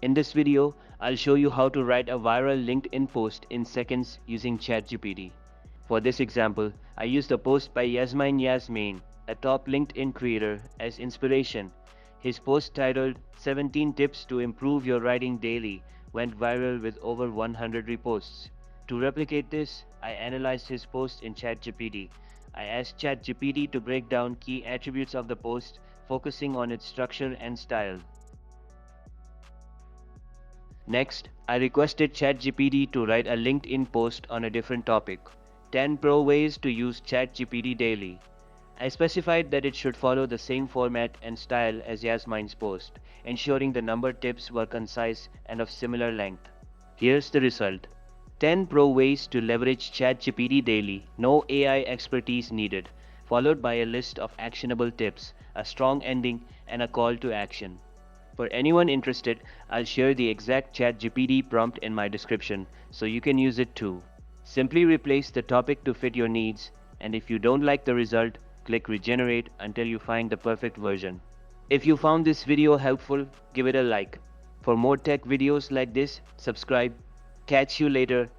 In this video, I'll show you how to write a viral LinkedIn post in seconds using ChatGPT. For this example, I used a post by Yasmin, a top LinkedIn creator, as inspiration. His post titled 17 Tips to Improve Your Writing Daily went viral with over 100 reposts. To replicate this, I analyzed his post in ChatGPT. I asked ChatGPT to break down key attributes of the post, focusing on its structure and style. Next, I requested ChatGPT to write a LinkedIn post on a different topic. 10 Pro Ways to Use ChatGPT Daily. I specified that it should follow the same format and style as Yasmin's post, ensuring the number tips were concise and of similar length. Here's the result. 10 Pro Ways to Leverage ChatGPT Daily, no AI expertise needed, followed by a list of actionable tips, a strong ending, and a call to action. For anyone interested, I'll share the exact ChatGPT prompt in my description so you can use it too. Simply replace the topic to fit your needs, and if you don't like the result, click regenerate until you find the perfect version. If you found this video helpful, give it a like. For more tech videos like this, subscribe. Catch you later.